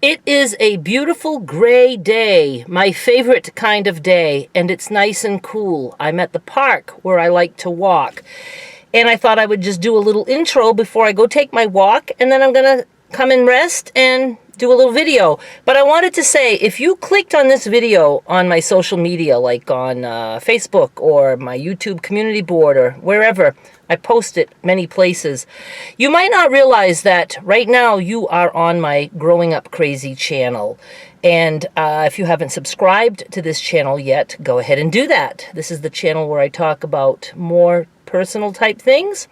It is a beautiful gray day, my favorite kind of day, and it's nice and cool. I'm at the park where I like to walk, and I thought I would just do a little intro before I go take my walk, and then I'm gonna come and rest and do a little video. But I wanted to say, if you clicked on this video on my social media, like on Facebook or my YouTube community board or wherever, I post it many places, you might not realize that right now you are on my Growing Up Crazy channel. And if you haven't subscribed to this channel yet, go ahead and do that. This is the channel where I talk about more personal type things,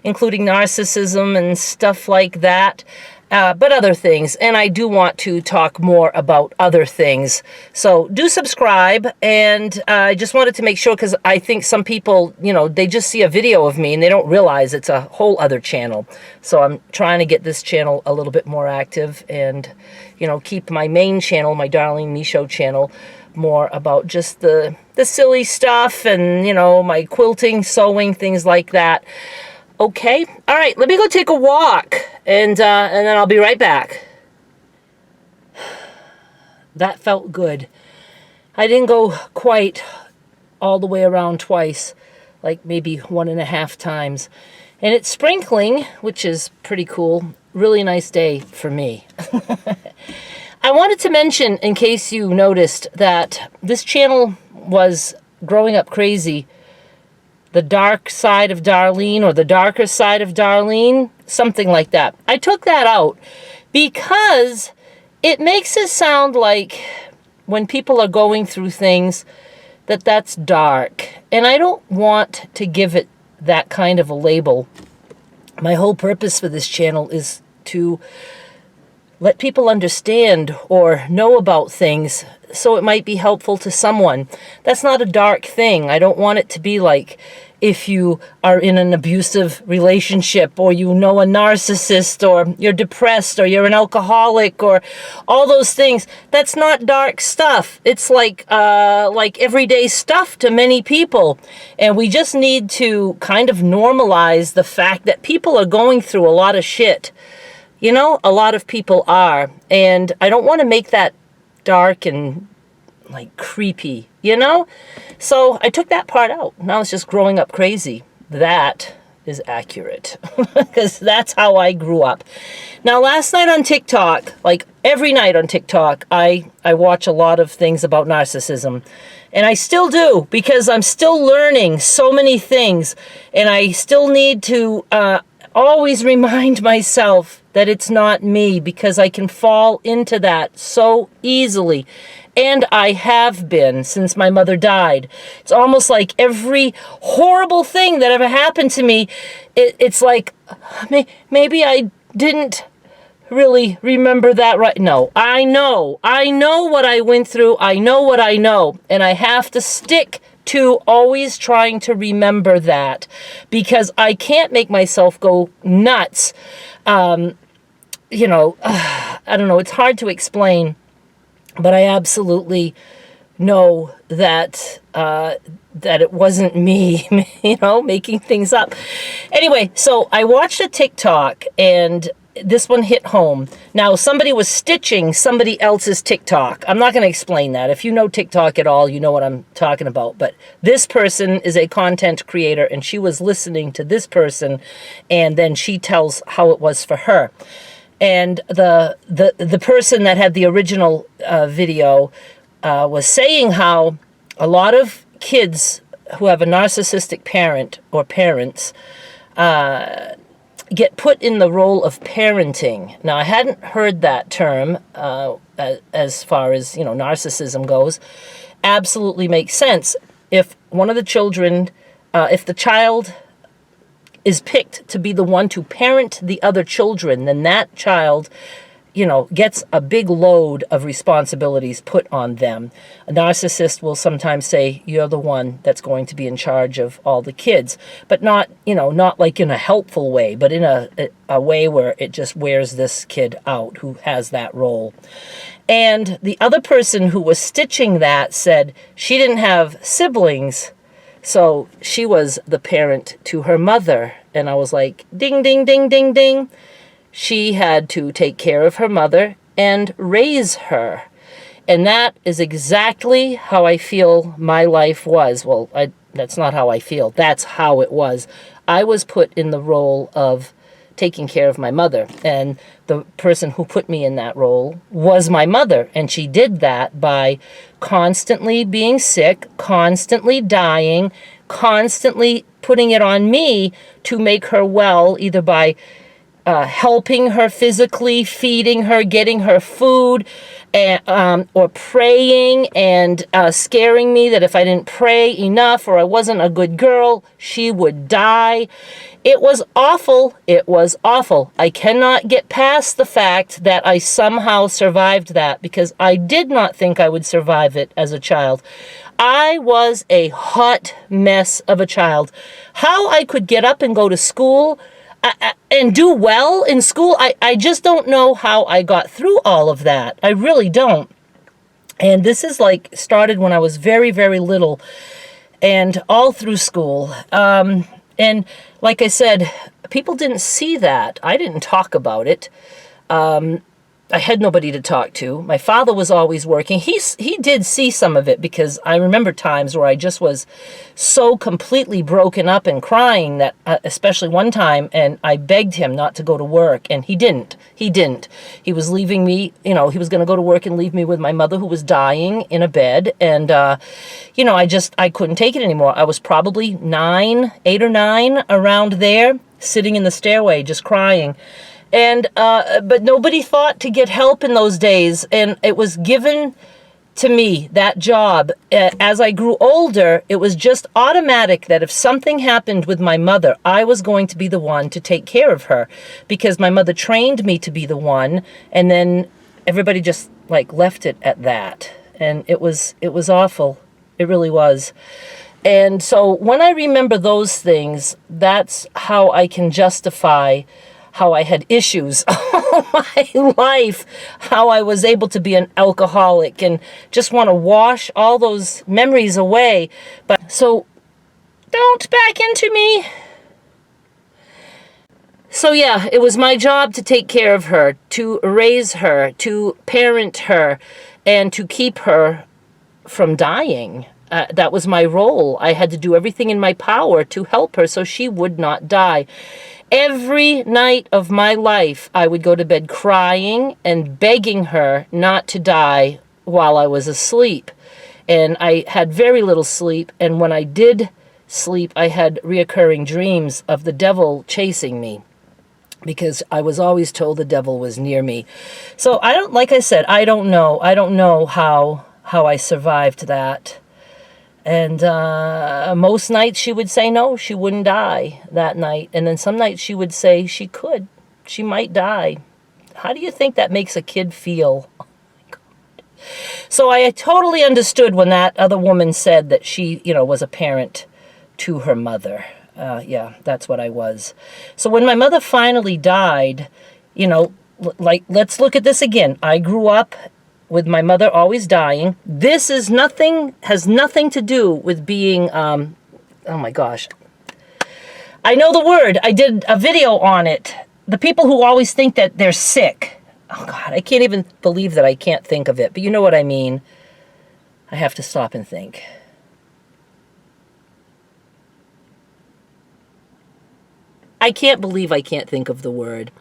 including narcissism and stuff like that. But other things, and I do want to talk more about other things. So do subscribe, and I just wanted to make sure, because I think some people, they just see a video of me and they don't realize it's a whole other channel. So I'm trying to get this channel a little bit more active and, keep my main channel, my Darlene Michaud channel, more about just the silly stuff and, my quilting, sewing, things like that. Okay, all right, let me go take a walk, and then I'll be right back. That felt good. I didn't go quite all the way around twice, like maybe 1.5 times. And it's sprinkling, which is pretty cool. Really nice day for me. I wanted to mention, in case you noticed, that this channel was Growing Up Crazy, the dark side of Darlene, or the darker side of Darlene, something like that. I took that out because it makes it sound like when people are going through things that's dark. And I don't want to give it that kind of a label. My whole purpose for this channel is to let people understand or know about things so it might be helpful to someone. That's not a dark thing. I don't want it to be like if you are in an abusive relationship, or a narcissist, or you're depressed, or you're an alcoholic, or all those things. That's not dark stuff. It's like everyday stuff to many people. And we just need to kind of normalize the fact that people are going through a lot of shit. A lot of people are. And I don't want to make that dark and like creepy, So I took that part out. Now it's just Growing Up Crazy. That is accurate because that's how I grew up. Now, last night on TikTok, like every night on TikTok, I watch a lot of things about narcissism. And I still do, because I'm still learning so many things. And I still need to always remind myself that it's not me, because I can fall into that so easily. And I have been since my mother died. It's almost like every horrible thing that ever happened to me, it's like, maybe I didn't really remember that right. No, I know what I went through. I know what I know. And I have to stick to always trying to remember that, because I can't make myself go nuts. I don't know. It's hard to explain. But I absolutely know that that it wasn't me, making things up. Anyway, so I watched a TikTok, and this one hit home. Now, somebody was stitching somebody else's TikTok. I'm not going to explain that. If you know TikTok at all, you know what I'm talking about. But this person is a content creator, and she was listening to this person, and then she tells how it was for her. And the person that had the original video was saying how a lot of kids who have a narcissistic parent or parents get put in the role of parenting. Now, I hadn't heard that term as far as, narcissism goes. Absolutely makes sense. If one of the children, if the child is picked to be the one to parent the other children, then that child, gets a big load of responsibilities put on them. A narcissist will sometimes say, you're the one that's going to be in charge of all the kids, but not like in a helpful way, but in a way where it just wears this kid out who has that role. And the other person who was stitching that said she didn't have siblings, so she was the parent to her mother. And I was like, ding, ding, ding, ding, ding. She had to take care of her mother and raise her. And that is exactly how I feel my life was. Well, that's not how I feel. That's how it was. I was put in the role of taking care of my mother. And the person who put me in that role was my mother. And she did that by constantly being sick, constantly dying, constantly putting it on me to make her well, either by helping her physically, feeding her, getting her food, and, or praying and scaring me that if I didn't pray enough or I wasn't a good girl, she would die. It was awful. It was awful. I cannot get past the fact that I somehow survived that, because I did not think I would survive it as a child. I was a hot mess of a child. How I could get up and go to school and do well in school, I just don't know how I got through all of that. I really don't. And this is like started when I was very, very little and all through school. And like I said, people didn't see that. I didn't talk about it. I had nobody to talk to. My father was always working. He did see some of it, because I remember times where I just was so completely broken up and crying that, especially one time, and I begged him not to go to work, and he didn't. He didn't. He was leaving me, he was going to go to work and leave me with my mother, who was dying in a bed, and, I couldn't take it anymore. I was probably 8 or 9, around there, sitting in the stairway, just crying. And, but nobody thought to get help in those days. And it was given to me, that job. As I grew older, it was just automatic that if something happened with my mother, I was going to be the one to take care of her, because my mother trained me to be the one. And then everybody just left it at that. And it was awful. It really was. And so when I remember those things, that's how I can justify how I had issues all my life, how I was able to be an alcoholic and just want to wash all those memories away. But so don't back into me. So yeah, it was my job to take care of her, to raise her, to parent her, and to keep her from dying. That was my role. I had to do everything in my power to help her so she would not die. Every night of my life, I would go to bed crying and begging her not to die while I was asleep. And I had very little sleep. And when I did sleep, I had reoccurring dreams of the devil chasing me, because I was always told the devil was near me. So like I said, I don't know. I don't know how I survived that. And most nights she would say no, she wouldn't die that night. And then some nights she would say she could. She might die. How do you think that makes a kid feel? Oh my God. So I totally understood when that other woman said that she, was a parent to her mother. Yeah, that's what I was. So when my mother finally died, let's look at this again. I grew up with my mother always dying. This has nothing to do with being, oh my gosh. I know the word. I did a video on it. The people who always think that they're sick. Oh God, I can't even believe that I can't think of it, but you know what I mean. I have to stop and think. I can't believe I can't think of the word.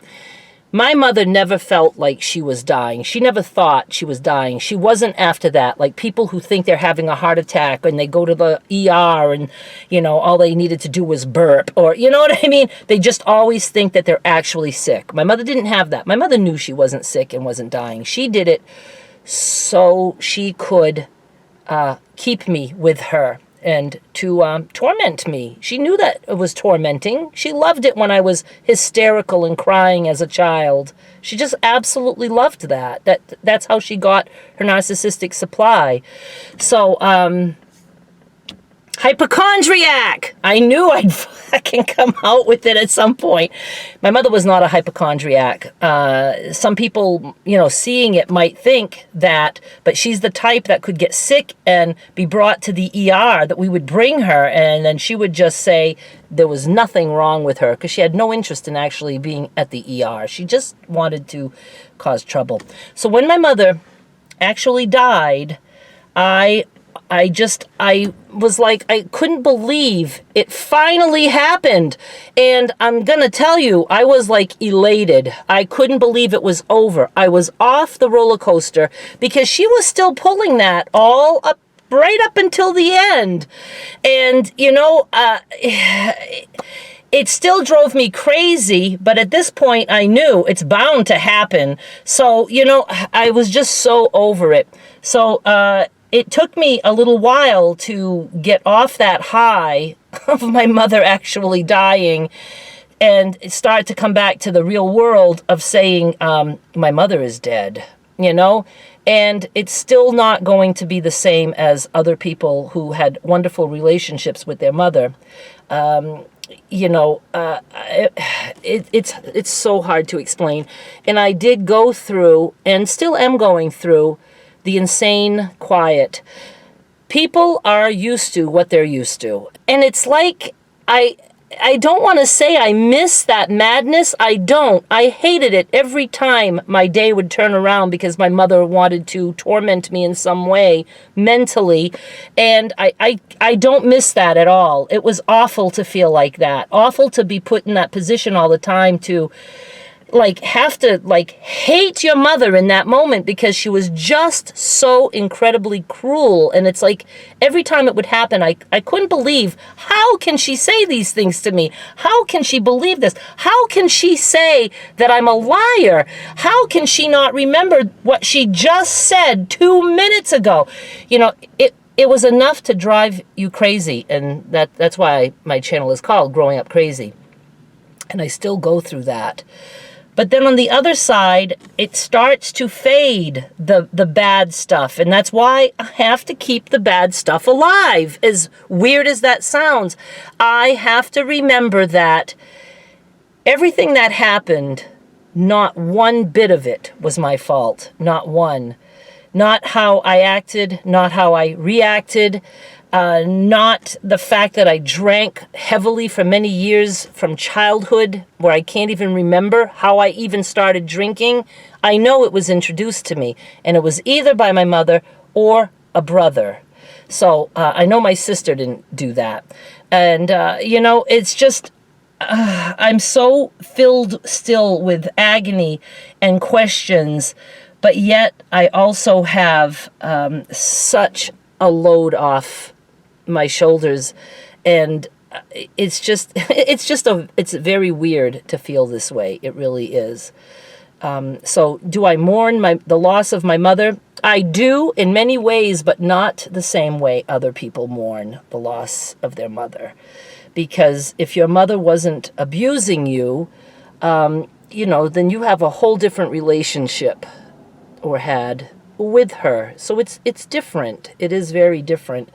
My mother never felt like she was dying. She never thought she was dying. She wasn't after that. Like people who think they're having a heart attack and they go to the ER and, all they needed to do was burp, or, you know what I mean? They just always think that they're actually sick. My mother didn't have that. My mother knew she wasn't sick and wasn't dying. She did it so she could keep me with her and to torment me. She knew that it was tormenting. She loved it when I was hysterical and crying as a child. She just absolutely loved that. That's how she got her narcissistic supply. So, hypochondriac! I knew I'd fucking come out with it at some point. My mother was not a hypochondriac. Some people, seeing it might think that, but she's the type that could get sick and be brought to the ER, that we would bring her, and then she would just say there was nothing wrong with her, because she had no interest in actually being at the ER. She just wanted to cause trouble. So when my mother actually died, I was like, I couldn't believe it finally happened. And I'm going to tell you, I was like elated. I couldn't believe it was over. I was off the roller coaster because she was still pulling that all up right up until the end. And, it still drove me crazy, but at this point I knew it's bound to happen. So, I was just so over it. So, it took me a little while to get off that high of my mother actually dying and start to come back to the real world of saying, my mother is dead, and it's still not going to be the same as other people who had wonderful relationships with their mother. It's so hard to explain. And I did go through, and still am going through, the insane quiet. People are used to what they're used to. And it's like, I don't want to say I miss that madness. I don't. I hated it every time my day would turn around because my mother wanted to torment me in some way mentally. And I don't miss that at all. It was awful to feel like that. Awful to be put in that position all the time to have to hate your mother in that moment because she was just so incredibly cruel. And it's like every time it would happen, I couldn't believe, how can she say these things to me? How can she believe this? How can she say that I'm a liar? How can she not remember what she just said 2 minutes ago? It was enough to drive you crazy. And that's why my channel is called Growing Up Crazy. And I still go through that. But then on the other side, it starts to fade, the bad stuff. And that's why I have to keep the bad stuff alive, as weird as that sounds. I have to remember that everything that happened, not one bit of it was my fault. Not one. Not how I acted, not how I reacted. Not the fact that I drank heavily for many years from childhood, where I can't even remember how I even started drinking. I know it was introduced to me, and it was either by my mother or a brother. So I know my sister didn't do that. And, it's just, I'm so filled still with agony and questions, but yet I also have such a load off my shoulders, and it's very weird to feel this way. It really is. So do I mourn the loss of my mother? I do in many ways, but not the same way other people mourn the loss of their mother. Because if your mother wasn't abusing you, then you have a whole different relationship, or had, with her. So it's different. It is very different.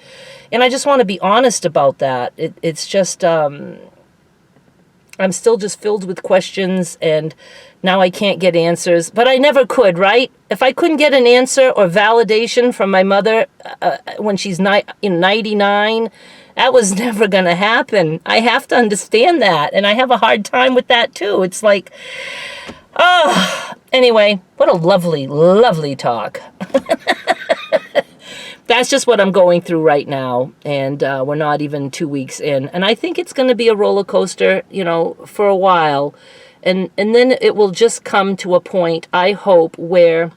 And I just want to be honest about that. It's just, I'm still just filled with questions, and now I can't get answers. But I never could, right? If I couldn't get an answer or validation from my mother when she's 99, that was never going to happen. I have to understand that. And I have a hard time with that too. It's like, anyway, what a lovely, lovely talk. That's just what I'm going through right now. And we're not even 2 weeks in. And I think it's going to be a roller coaster, for a while. And then it will just come to a point, I hope, where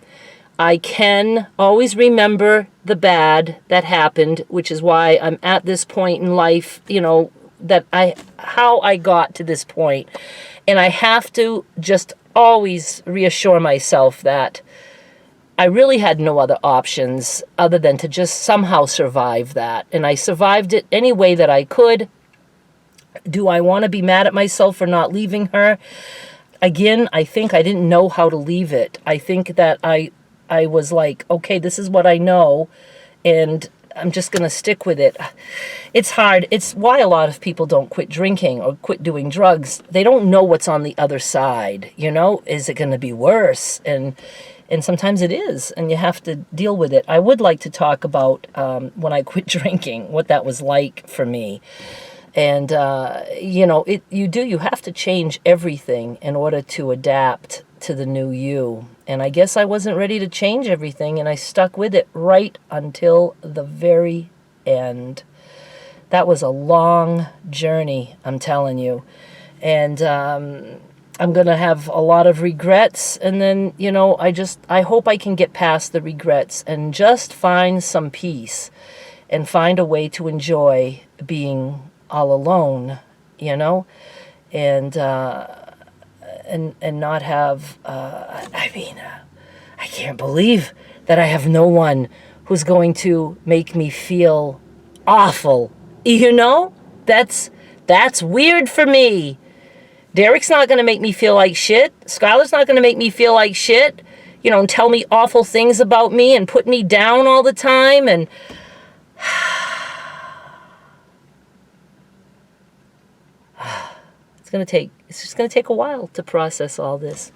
I can always remember the bad that happened, which is why I'm at this point in life, how I got to this point. And I have to just always reassure myself that I really had no other options other than to just somehow survive that. And I survived it any way that I could. Do I want to be mad at myself for not leaving her? Again, I think I didn't know how to leave it. I think that I was like, okay, this is what I know, and I'm just going to stick with it. It's hard. It's why a lot of people don't quit drinking or quit doing drugs. They don't know what's on the other side. Is it going to be worse? And sometimes it is, and you have to deal with it. I would like to talk about when I quit drinking, what that was like for me. And, you have to change everything in order to adapt to the new you. And I guess I wasn't ready to change everything, and I stuck with it right until the very end. That was a long journey, I'm telling you. And I'm going to have a lot of regrets. And then, I hope I can get past the regrets and just find some peace and find a way to enjoy being all alone, and not have, I can't believe that I have no one who's going to make me feel awful. That's weird for me. Derek's not going to make me feel like shit. Skylar's not going to make me feel like shit, and tell me awful things about me and put me down all the time. And it's just going to take a while to process all this.